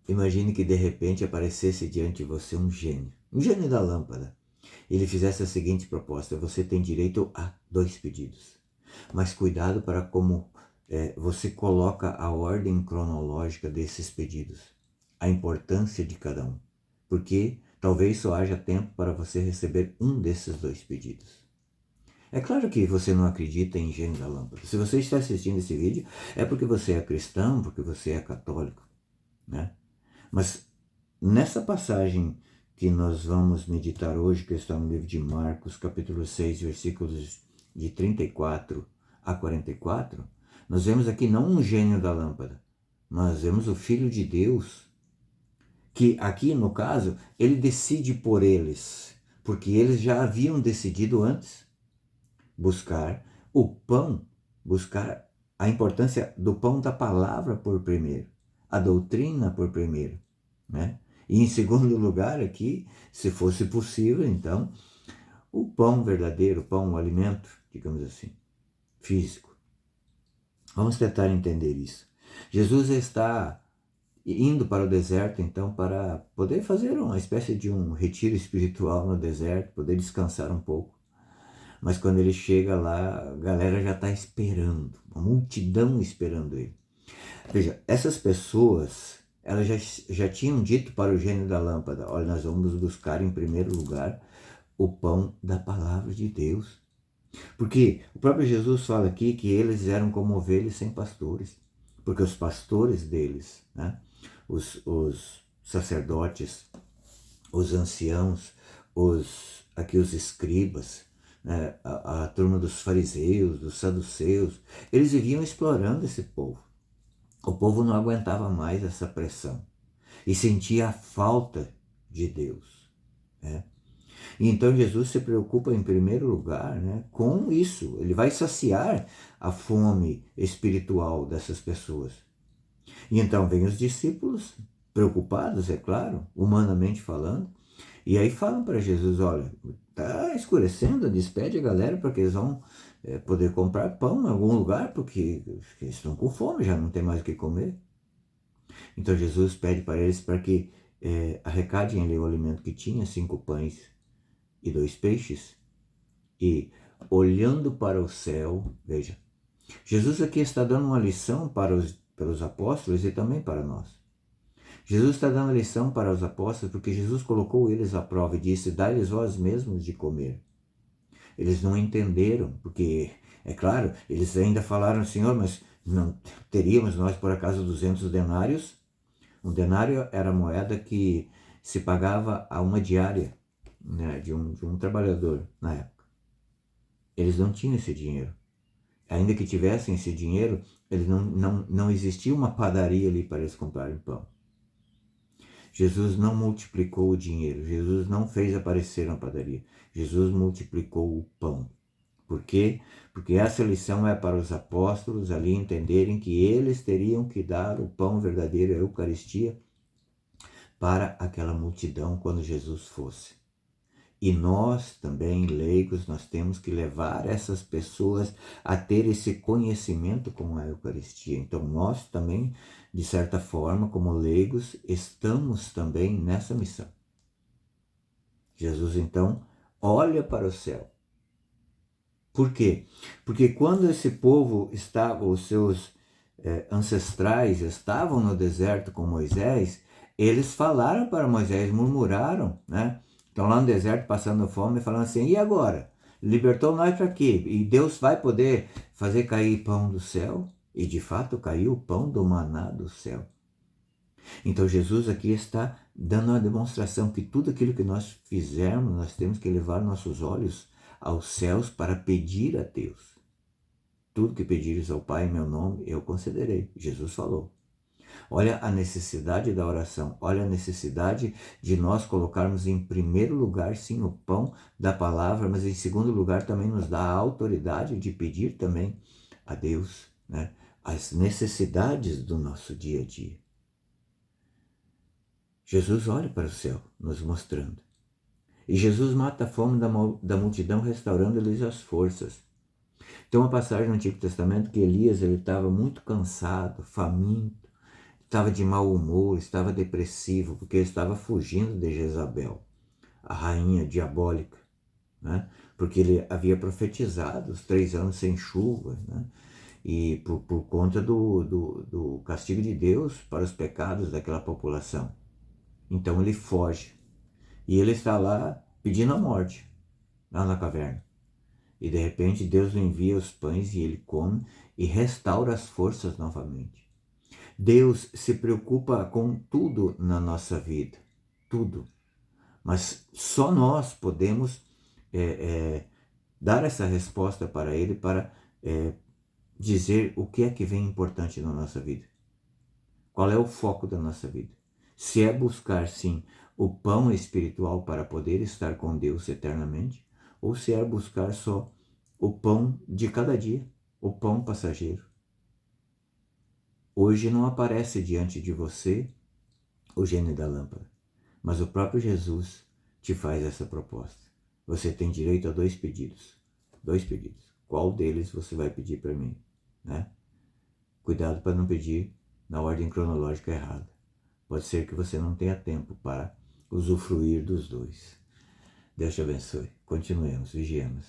Imagine que de repente aparecesse diante de você um gênio da lâmpada. Ele fizesse a seguinte proposta: você tem direito a 2 pedidos, mas cuidado para como você coloca a ordem cronológica desses pedidos, a importância de cada um, porque talvez só haja tempo para você receber um desses 2 pedidos. É claro que você não acredita em gênio da lâmpada. Se você está assistindo esse vídeo, é porque você é cristão, porque você é católico, né? Mas nessa passagem que nós vamos meditar hoje, que está no livro de Marcos, capítulo 6, versículos de 34 a 44, nós vemos aqui não um gênio da lâmpada, mas vemos o Filho de Deus, que aqui no caso, ele decide por eles, porque eles já haviam decidido antes buscar o pão, buscar a importância do pão da palavra por primeiro, a doutrina por primeiro, né? E em segundo lugar aqui, se fosse possível, então, o pão verdadeiro, o pão, o alimento, digamos assim, físico. Vamos tentar entender isso. Jesus está indo para o deserto, então, para poder fazer uma espécie de um retiro espiritual no deserto, poder descansar um pouco. Mas quando ele chega lá, a galera já está esperando, uma multidão esperando ele. Veja, essas pessoas, elas já tinham dito para o gênio da lâmpada: olha, nós vamos buscar em primeiro lugar o pão da palavra de Deus. Porque o próprio Jesus fala aqui que eles eram como ovelhas sem pastores. Porque os pastores deles, né, os sacerdotes, os anciãos, aqui os escribas, né, a turma dos fariseus, dos saduceus, eles viviam explorando esse povo. O povo não aguentava mais essa pressão e sentia a falta de Deus, né? E então Jesus se preocupa em primeiro lugar, né, com isso. Ele vai saciar a fome espiritual dessas pessoas. E então vem os discípulos, preocupados, é claro, humanamente falando, e aí falam para Jesus: olha, está escurecendo, despede a galera para que eles vão poder comprar pão em algum lugar, porque eles estão com fome, já não tem mais o que comer. Então Jesus pede para eles para que arrecadem ali o alimento que tinha, 5 pães e 2 peixes, e olhando para o céu, veja, Jesus aqui está dando uma lição para os apóstolos e também para nós. Jesus está dando lição para os apóstolos porque Jesus colocou eles à prova e disse: dai-lhes vós mesmos de comer. Eles não entenderam, porque, é claro, eles ainda falaram: Senhor, mas não teríamos nós por acaso 200 denários? Um denário era a moeda que se pagava a uma diária, né, de um trabalhador na época. Eles não tinham esse dinheiro. Ainda que tivessem esse dinheiro, eles não existia uma padaria ali para eles comprarem pão. Jesus não multiplicou o dinheiro, Jesus não fez aparecer na padaria, Jesus multiplicou o pão. Por quê? Porque essa lição é para os apóstolos ali entenderem que eles teriam que dar o pão verdadeiro, a Eucaristia, para aquela multidão quando Jesus fosse. E nós também, leigos, nós temos que levar essas pessoas a ter esse conhecimento com a Eucaristia. Então nós também, de certa forma, como leigos, estamos também nessa missão. Jesus então olha para o céu. Por quê? Porque quando esse povo estava, os seus ancestrais estavam no deserto com Moisés, eles falaram para Moisés, murmuraram, né? Estão lá no deserto passando fome, falando assim: e agora? Libertou nós para quê? E Deus vai poder fazer cair pão do céu? E de fato caiu o pão do maná do céu. Então Jesus aqui está dando uma demonstração que tudo aquilo que nós fizermos, nós temos que levar nossos olhos aos céus para pedir a Deus. Tudo que pedires ao Pai em meu nome, eu concederei. Jesus falou. Olha a necessidade da oração, olha a necessidade de nós colocarmos em primeiro lugar, sim, o pão da palavra, mas em segundo lugar também nos dá a autoridade de pedir também a Deus, né, as necessidades do nosso dia a dia. Jesus olha para o céu, nos mostrando. E Jesus mata a fome da multidão, restaurando-lhes as forças. Tem uma passagem no Antigo Testamento que Elias estava muito cansado, faminto, estava de mau humor, estava depressivo, porque ele estava fugindo de Jezabel, a rainha diabólica, né? Porque ele havia profetizado os 3 anos sem chuva, né? E por conta do castigo de Deus para os pecados daquela população. Então ele foge. E ele está lá pedindo a morte, lá na caverna. E de repente Deus lhe envia os pães e ele come e restaura as forças novamente. Deus se preocupa com tudo na nossa vida, tudo. Mas só nós podemos dar essa resposta para Ele, para dizer o que é que vem importante na nossa vida. Qual é o foco da nossa vida? Se é buscar, sim, o pão espiritual para poder estar com Deus eternamente, ou se é buscar só o pão de cada dia, o pão passageiro. Hoje não aparece diante de você o gênio da lâmpada, mas o próprio Jesus te faz essa proposta. Você tem direito a 2 pedidos. 2 pedidos. Qual deles você vai pedir para mim? Né? Cuidado para não pedir na ordem cronológica errada. Pode ser que você não tenha tempo para usufruir dos 2. Deus te abençoe. Continuemos, vigiemos.